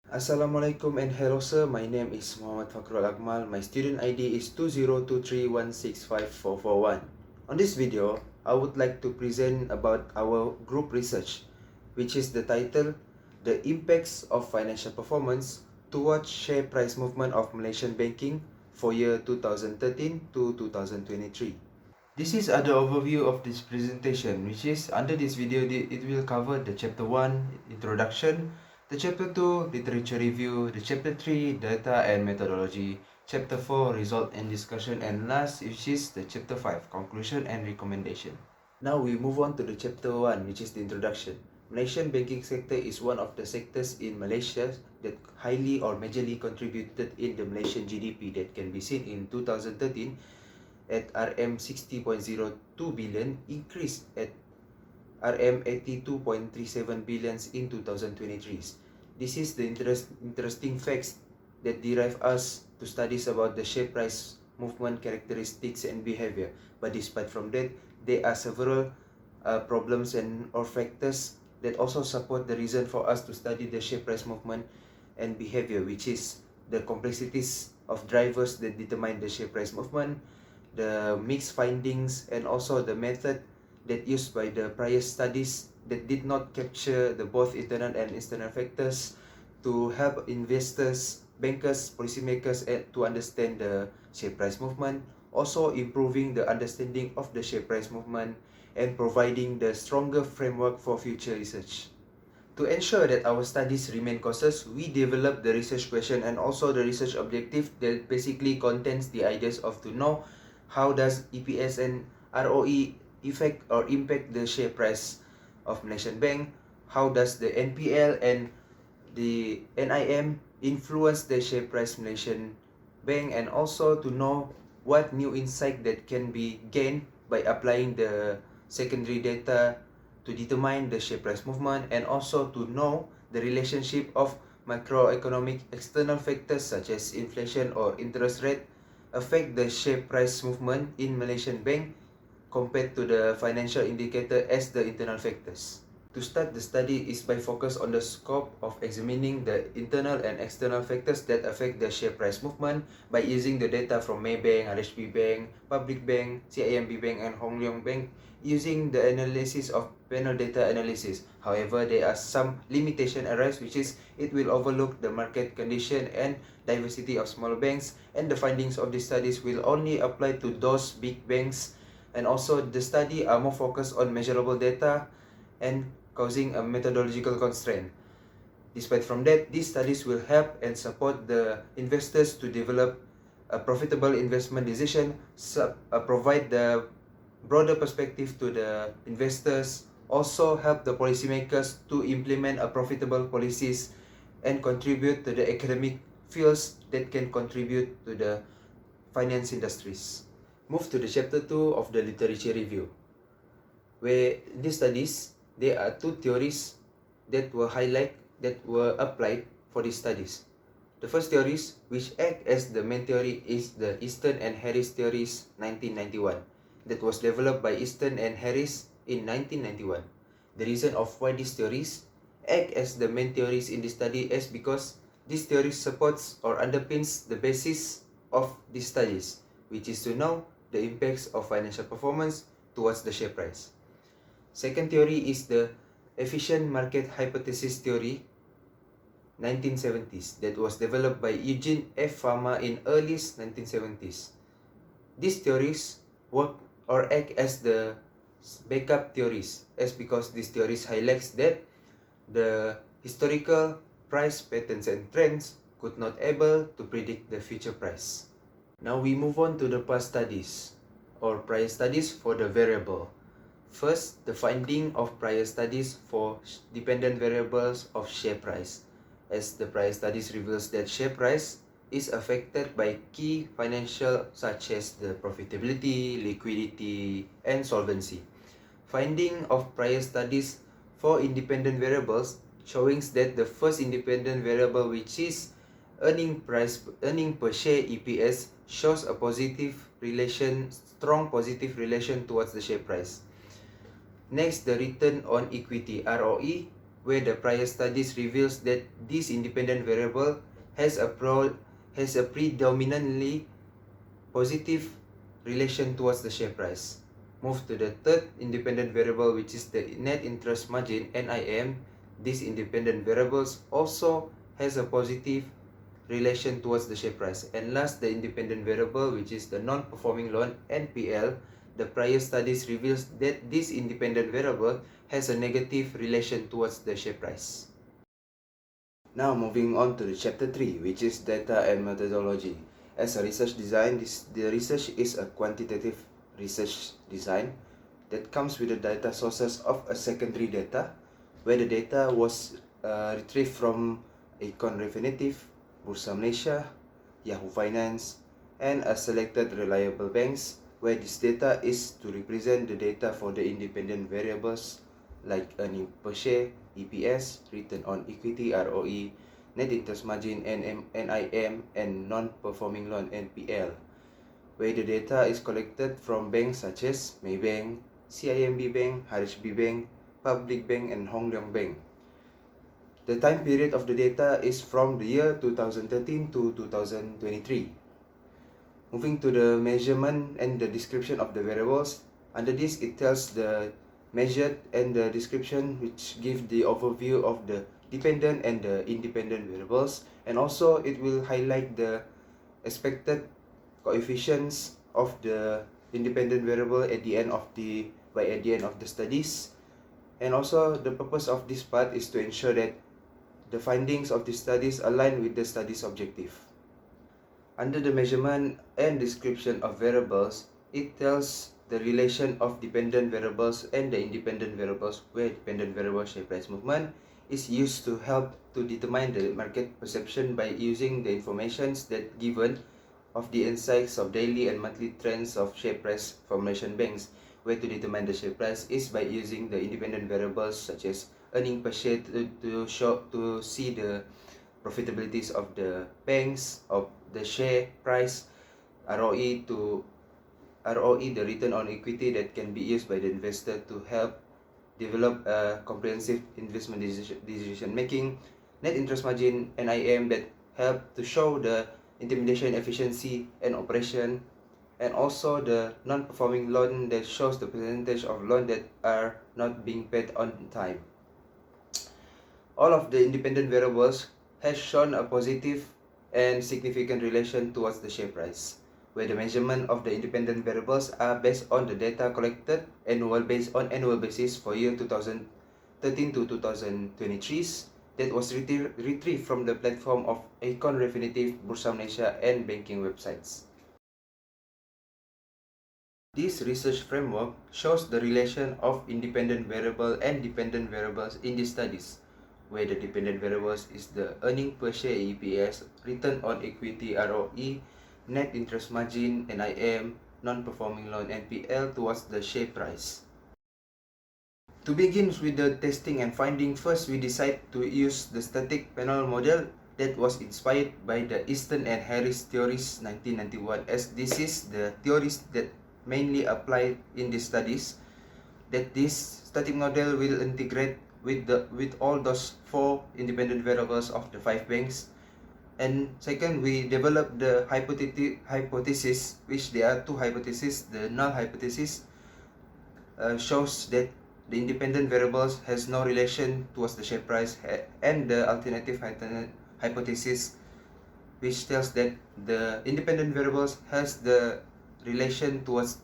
Assalamualaikum and hello sir, my name is Muhammad Fakhrul Akhmal. My student ID is 2023165441. On this video, I would like to present about our group research, which is the title, The Impacts of Financial Performance Towards Share Price Movement of Malaysian Banking for year 2013 to 2023. This is the overview of this presentation, which is under this video it will cover the chapter 1 introduction, the chapter 2 literature review, the chapter 3 data and methodology, chapter 4 result and discussion, and last which is the chapter 5 conclusion and recommendation. Now we move on to the chapter 1, which is the introduction. Malaysian banking sector is one of the sectors in Malaysia that highly or majorly contributed in the Malaysian GDP that can be seen in 2013 at RM60.02 billion, increased at RM82.37 billion in 2023. This is the interesting facts that derive us to studies about the share price movement characteristics and behavior. But despite from that, there are several problems and or factors that also support the reason for us to study the share price movement and behavior, which is the complexities of drivers that determine the share price movement, the mixed findings, and also the method that used by the prior studies that did not capture the both internal and external factors to help investors, bankers, policymakers to understand the share price movement, also improving the understanding of the share price movement and providing the stronger framework for future research. To ensure that our studies remain consistent, we developed the research question and also the research objective that basically contains the ideas of to know how does EPS and ROE affect or impact the share price of Malaysian bank, how does the NPL and the NIM influence the share price Malaysian bank, and also to know what new insight that can be gained by applying the secondary data to determine the share price movement, and also to know the relationship of macroeconomic external factors such as inflation or interest rate affect the share price movement in Malaysian bank compared to the financial indicator as the internal factors. To start the study is by focus on the scope of examining the internal and external factors that affect the share price movement by using the data from Maybank, RHB Bank, Public Bank, CIMB Bank, and Hong Leong Bank using the analysis of panel data analysis. However, there are some limitation arise, which is it will overlook the market condition and diversity of small banks, and the findings of the studies will only apply to those big banks, and also the study are more focused on measurable data and causing a methodological constraint. Despite from that, these studies will help and support the investors to develop a profitable investment decision, provide the broader perspective to the investors, also help the policymakers to implement a profitable policies and contribute to the academic fields that can contribute to the finance industries. Move to the chapter 2 of the literature review, where in these studies, there are two theories that were applied for these studies. The first theories, which act as the main theory, is the Easton and Harris theories 1991, that was developed by Easton and Harris in 1991. The reason of why these theories act as the main theories in this study is because this theory supports or underpins the basis of these studies, which is to know the impacts of financial performance towards the share price. Second theory is the efficient market hypothesis theory 1970s that was developed by Eugene F. Fama in early 1970s. These theories work or act as the backup theories, as because these theories highlights that the historical price patterns and trends could not able to predict the future price. Now we move on to the past studies or prior studies for the variable. First, the finding of prior studies for dependent variables of share price, as the prior studies reveals that share price is affected by key financial such as the profitability, liquidity, and solvency. Finding of prior studies for independent variables showing that the first independent variable, which is earning per share EPS, shows a strong positive relation towards the share price. Next, the return on equity ROE where the prior studies reveals that this independent variable has a predominantly positive relation towards the share price. Move to the third independent variable, which is the net interest margin, NIM. This independent variables also has a positive relation towards the share price. And last, the independent variable, which is the non-performing loan, NPL. The prior studies reveals that this independent variable has a negative relation towards the share price. Now moving on to the chapter 3, which is data and methodology. As a research design, the research is a quantitative research design that comes with the data sources of a secondary data, where the data was retrieved from Refinitiv, Bursa Malaysia, Yahoo Finance, and a selected reliable banks, where this data is to represent the data for the independent variables like earning per share, EPS, return on equity, ROE, net interest margin, NIM, and non-performing loan, NPL, where the data is collected from banks such as Maybank, CIMB Bank, RHB Bank, Public Bank, and Hong Leong Bank. The time period of the data is from the year 2013 to 2023. Moving to the measurement and the description of the variables, under this it tells the measured and the description, which give the overview of the dependent and the independent variables, and also it will highlight the expected coefficients of the independent variable at the end of the studies. And also the purpose of this part is to ensure that the findings of the studies align with the study's objective. Under the measurement and description of variables, it tells the relation of dependent variables and the independent variables, where dependent variable share price movement is used to help to determine the market perception by using the informations that given of the insights of daily and monthly trends of share price from Malaysian banks, where to determine the share price is by using the independent variables such as earning per share to see the profitabilities of the banks, of the share price, ROE, the return on equity that can be used by the investor to help develop a comprehensive investment decision making, net interest margin, NIM, that help to show the intermediation efficiency and operation, and also the non-performing loan that shows the percentage of loan that are not being paid on time. All of the independent variables has shown a positive and significant relation towards the share price, where the measurement of the independent variables are based on the data collected annual basis for year 2013 to 2023 that was retrieved from the platform of Refinitiv, Bursa Malaysia, and banking websites. This research framework shows the relation of independent variable and dependent variables in these studies, where the dependent variables is the earning per share, EPS, return on equity, ROE, net interest margin, NIM, non-performing loan, NPL, towards the share price. To begin with the testing and finding, first we decide to use the static panel model that was inspired by the Easton and Harris theories 1991, as this is the theories that mainly applied in these studies, that this static model will integrate with all those 4 independent variables of the 5 banks. And second, we developed the hypothesis, which there are 2 hypotheses. The null hypothesis shows that the independent variables has no relation towards the share price, and the alternative hypothesis, which tells that the independent variables has the relation towards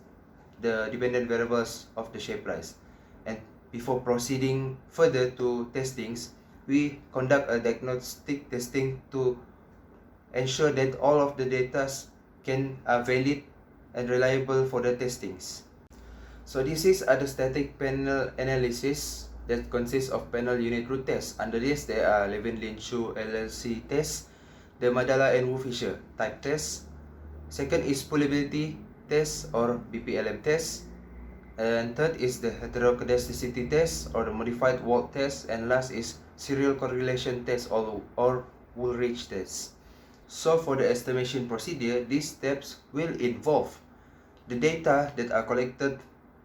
the dependent variables of the share price. And before proceeding further to testings, we conduct a diagnostic testing to ensure that all of the data are valid and reliable for the testings. So this is the static panel analysis that consists of panel unit root tests. Under this, there are Levin Lin Chu LLC test, the Madala and Wu Fisher type test. Second is poolability test or BPLM test. And third is the heteroscedasticity test or the modified Wald test. And last is serial correlation test or Woolrich test. So for the estimation procedure, these steps will involve the data that are collected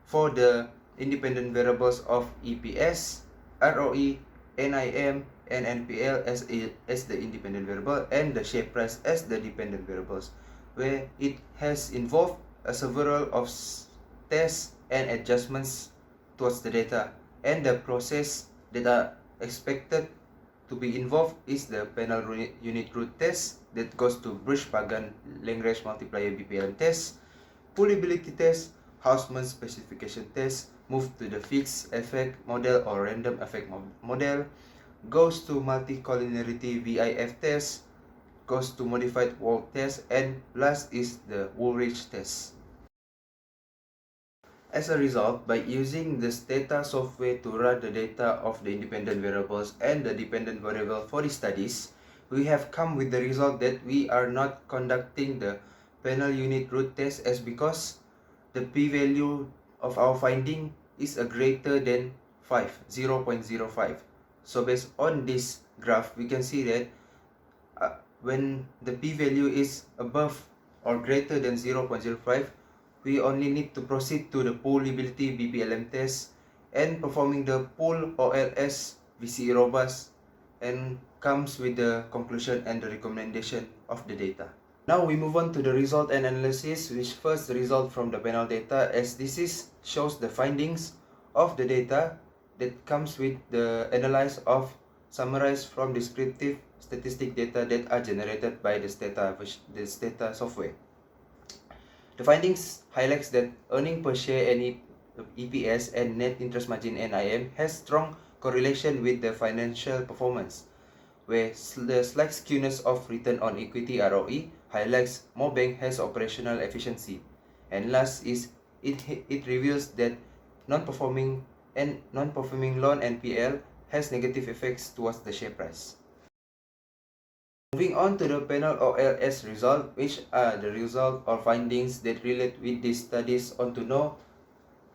for the independent variables of EPS, ROE, NIM and NPL as the independent variable and the share price as the dependent variables, where it has involved a several of tests and adjustments towards the data, and the process that are expected to be involved is the panel unit root test that goes to Birch-Pagan-Lagrange multiplier BPLM test, pullability test, Hausmann specification test, move to the fixed effect model or random effect model, goes to multicollinearity VIF test, goes to modified Wolf test, and last is the Woolrich test. As a result, by using this data software to run the data of the independent variables and the dependent variable for the studies, we have come with the result that we are not conducting the panel unit root test as because the p-value of our finding is a greater than 0.05. So based on this graph, we can see that when the p-value is above or greater than 0.05, we only need to proceed to the pullability BPLM test and performing the pull OLS VCE robust, and comes with the conclusion and the recommendation of the data. Now we move on to the result and analysis, which first result from the panel data, as this shows the findings of the data that comes with the analysis of summarized from descriptive statistic data that are generated by this data software. The findings highlights that earning per share and EPS and net interest margin NIM has strong correlation with the financial performance, where the slight skewness of return on equity ROE highlights more bank has operational efficiency. And last is it reveals that non-performing loan NPL has negative effects towards the share price. Moving on to the panel OLS result, which are the result or findings that relate with these studies on to know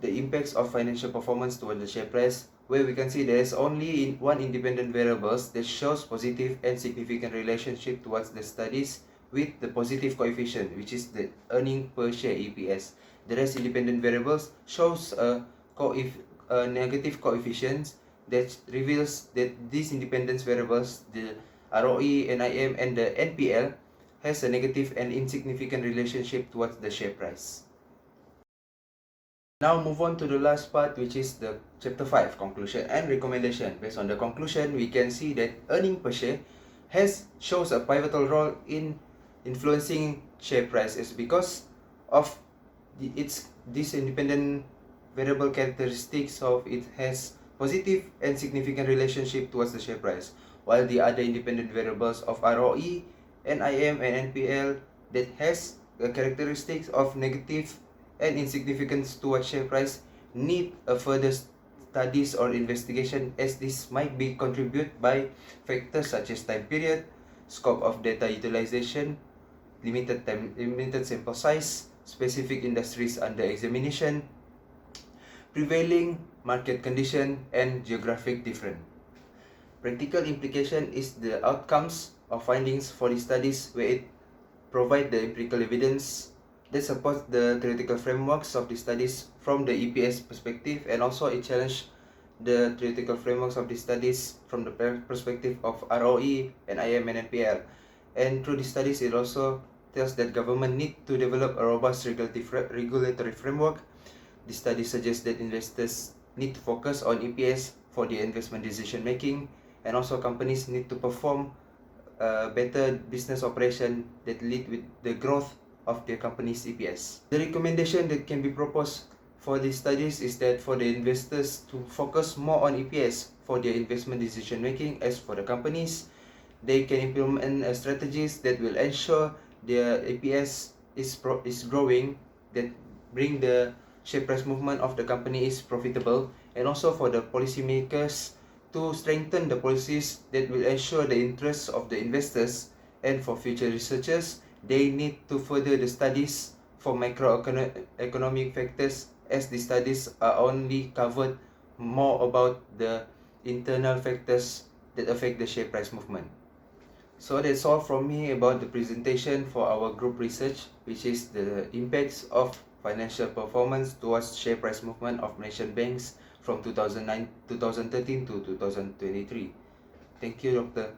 the impacts of financial performance toward the share price, where we can see there is only one independent variables that shows positive and significant relationship towards the studies with the positive coefficient, which is the earning per share EPS. The rest independent variables shows a negative coefficient that reveals that these independent variables, the ROE, NIM, and the NPL, has a negative and insignificant relationship towards the share price. Now move on to the last part, which is the chapter 5, conclusion and recommendation. Based on the conclusion, we can see that earning per share shows a pivotal role in influencing share prices because of this independent variable characteristics of it has positive and significant relationship towards the share price, while the other independent variables of ROE, NIM, and NPL that has the characteristics of negative and insignificant towards share price need a further studies or investigation, as this might be contributed by factors such as time period, scope of data utilization, limited sample size, specific industries under examination, prevailing market condition, and geographic difference. Practical implication is the outcomes of findings for the studies, where it provides the empirical evidence that supports the theoretical frameworks of the studies from the EPS perspective, and also it challenges the theoretical frameworks of the studies from the perspective of ROE, NIM, and NPL. And through the studies, it also tells that government need to develop a robust regulatory framework. The study suggests that investors need to focus on EPS for their investment decision making, and also companies need to perform better business operation that lead with the growth of their company's EPS. The recommendation that can be proposed for these studies is that for the investors to focus more on EPS for their investment decision making. As for the companies, they can implement strategies that will ensure their EPS is growing, that bring the share price movement of the company is profitable, and also for the policymakers to strengthen the policies that will ensure the interests of the investors. And for future researchers, they need to further the studies for macroeconomic factors, as the studies are only covered more about the internal factors that affect the share price movement. So that's all from me about the presentation for our group research, which is the impacts of financial performance towards share price movement of Malaysian banks from 2013 to 2023. Thank you, Doctor.